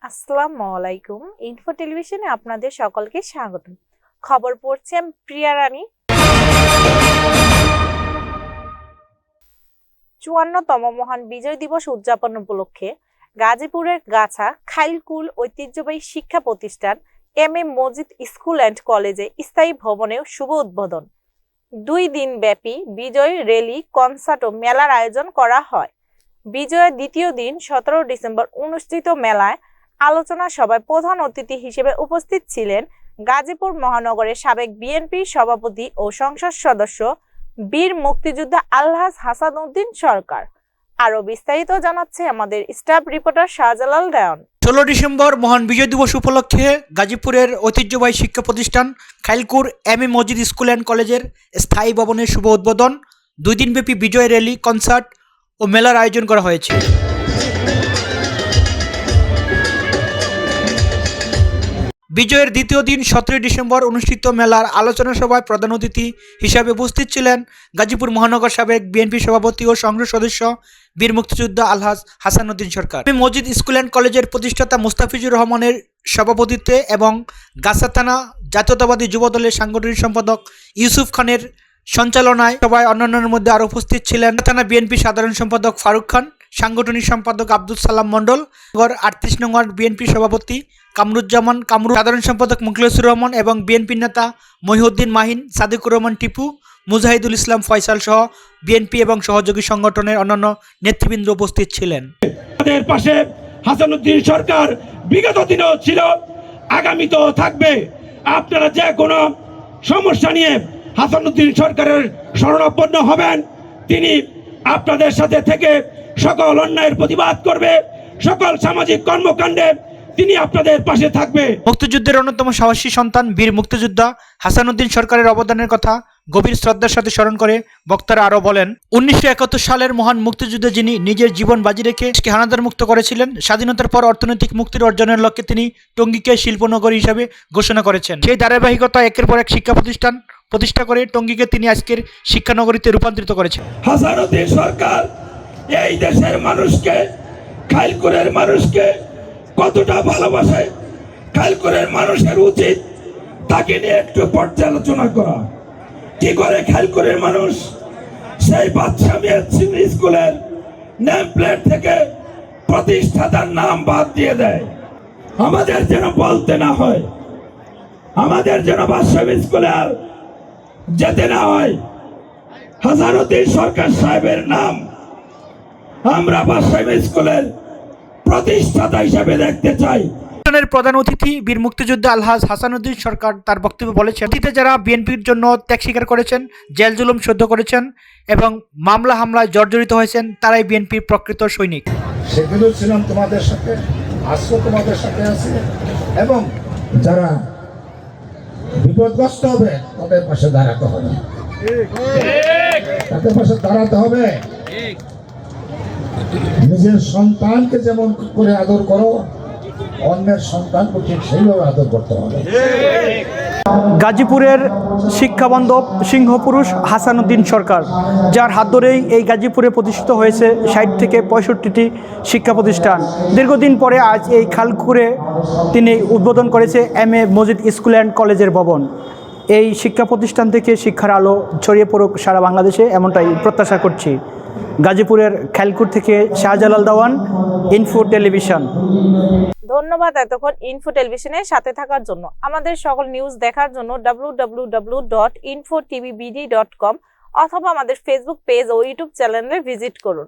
আসসালামু আলাইকুম। ইনফো টেলিভিশনে আপনাদের সকলকে স্বাগত। খবর পড়ছি আমি প্রিয়া রানী। ৫৪তম মহান বিজয় দিবস উদযাপন উপলক্ষে গাজীপুরের গাছা খাইলকুল ঐতিহ্যবাহী শিক্ষা প্রতিষ্ঠান এম.এ. মজিদ স্কুল অ্যান্ড কলেজে স্থায়ী ভবনেও শুভ উদ্বোধন। ২ দিন ব্যাপী বিজয় র্যালি, কনসার্ট ও মেলার আয়োজন করা হয়। বিজয়ের দ্বিতীয় দিন ১৭ ডিসেম্বর অনুষ্ঠিত মেলায় আলোচনা সভায় প্রধান অতিথি হিসেবে উপস্থিত ছিলেন গাজীপুর মহানগরের সাবেক বিএনপি সভাপতি ও সংসদ সদস্য বীর মুক্তিযোদ্ধা আলহাজ হাসানউদ্দিন সরকার। আরো বিস্তারিত জানাচ্ছে আমাদের staff reporter Shahjalal Rayan. ১৬ December মহান বিজয় দিবস উপলক্ষে গাজীপুরের ঐতিহ্যবাহী শিক্ষা প্রতিষ্ঠান খাইলকুর এম.এ. মজিদ স্কুল অ্যান্ড কলেজের স্থায়ী ভবনের শুভ উদ্বোধন, ২ দিনব্যাপী বিজয় র্যালি, কনসার্ট ও মেলার আয়োজন করা হয়েছে। বিজয়ের দ্বিতীয় দিন ১৭ ডিসেম্বর অনুষ্ঠিত মেলার আলোচনা সভায় প্রধান অতিথি হিসাবে উপস্থিত ছিলেন গাজীপুর মহানগর সাবেক বিএনপি সভাপতি ও সংসদ সদস্য বীর মুক্তিযোদ্ধা আলহাজ হাসানউদ্দিন সরকার। মজিদ স্কুল অ্যান্ড কলেজের প্রতিষ্ঠাতা মুস্তাফিজুর রহমানের সভাপতিত্বে এবং গাছা থানা জাতীয়তাবাদী যুবদলের সাংগঠনিক সম্পাদক ইউসুফ খানের সঞ্চালনায় সভায় অন্যান্যের মধ্যে আরও উপস্থিত ছিলেন থানা বিএনপি সাধারণ সম্পাদক ফারুক খান, সাংগঠনিক সম্পাদক আব্দুল সালাম মণ্ডল, ৩৮ নং ওয়ার্ড বিএনপি সভাপতি কামরুজ্জামান কামরু, সাধারণ সম্পাদক মুখলেসুর রহমান এবং বিএনপি নেতা মহিউদ্দিন মাহিন, সাদিকুর রহমান টিপু, মুজাহিদুল ইসলাম ফয়সাল সহ বিএনপি এবং সহযোগী সংগঠনের অন্যান্য নেতৃবৃন্দ উপস্থিত ছিলেন। আমাদের পাশে হাসানউদ্দিন সরকার বিগত দিনেও ছিল, আগামীতেও থাকবে। আপনারা যে কোনো সমস্যা নিয়ে হাসানউদ্দিন সরকারের শরণাপন্ন হবেন, তিনি আপনাদের সাথে থেকে সকল অন্যায়ের প্রতিবাদ করবে, সকল সামাজিক কর্মকাণ্ডে তিনি আপনাদের পাশে থাকবে। মুক্তিযুদ্ধের অন্যতম সাহসী সন্তান বীর মুক্তিযোদ্ধা হাসানউদ্দিন সরকারের অবদানের কথা গভীর শ্রদ্ধার সাথে স্মরণ করে বক্তারা আরও বলেন, ১৯৭১ সালের মহান মুক্তিযুদ্ধে যিনি নিজের জীবন বাজি রেখে দেশকে হানাদার মুক্ত করেছিলেন, স্বাধীনতার পর অর্থনৈতিক মুক্তির অর্জনের লক্ষ্যে তিনি টঙ্গীকে শিল্পনগরী হিসাবে ঘোষণা করেছেন। সেই ধারাবাহিকতা একের পর এক শিক্ষা প্রতিষ্ঠান প্রতিষ্ঠা করে টঙ্গীকে তিনি আজকের শিক্ষানগরীতে রূপান্তরিত করেছেন। হাসানউদ্দিন সরকার এই দেশের মানুষকে, খাইলকুরের মানুষকে কতটা ভালোবাসে, খাইলকুরের মানুষের উচিত তাকে নিয়ে একটু পর্যালোচনা করা। কি করে খাইলকুরের মানুষ সেই বাদশা মিয়া স্কুলের নেম প্লেট থেকে প্রতিষ্ঠাতার নাম বাদ দিয়ে দেয়। আমাদের যেন বলতে না হয়, আমাদের যেন বাদশা স্কুলে আর যেতে না হয়। হাসানউদ্দিন সরকার সাহেবের নাম আমরা বাদশা স্কুলের প্রতিষ্ঠাতা হিসেবে দেখতে চাই। প্রধান অতিথি বীর মুক্তিযোদ্ধা আলহাজ হাসানউদ্দিন সরকার তার বক্তব্যে বলেছেন, অতীতে যারা বিএনপির জন্য ত্যাগ স্বীকার করেছেন, জেল জুলুম সহ্য করেছেন এবং মামলা হামলায় জর্জরিত হয়েছেন, তারাই বিএনপির প্রকৃত সৈনিক। সেগুলো ছিলাম তোমাদের সাথে, আজও তোমাদের সাথে আছে, এবং যারা বিপদগ্রস্ত হবে তাদের পাশে দাঁড়াতে হবে, তাদের পাশে দাঁড়াতে হবে। নিজের সন্তানকে যেমন করে আদর করো, অন্যের সন্তানকে ঠিক সেইভাবে আদর করতে হবে। গাজীপুরের শিক্ষাবান্ধব সিংহপুরুষ হাসানউদ্দিন সরকার, যার হাত ধরেই এই গাজীপুরে প্রতিষ্ঠিত হয়েছে ৬০ থেকে ৬৫টি শিক্ষা প্রতিষ্ঠান। দীর্ঘদিন পরে আজ এই খাইলকুরে তিনি উদ্বোধন করেছে এম.এ. মজিদ স্কুল অ্যান্ড কলেজের ভবন। এই শিক্ষা প্রতিষ্ঠান থেকে শিক্ষার আলো ছড়িয়ে পড়ুক সারা বাংলাদেশে, এমনটাই প্রত্যাশা করছি। গাজীপুরের খাইলকুর থেকে শাহজালাল দাওয়ান, ইনফো টেলিভিশন। ধন্যবাদ এতক্ষণ ইনফো টেলিভিশনের সাথে থাকার জন্য। আমাদের সকল নিউজ দেখার জন্য www.infotvbd.com অথবা আমাদের ফেসবুক পেজ ও ইউটিউব চ্যানেলে ভিজিট করুন।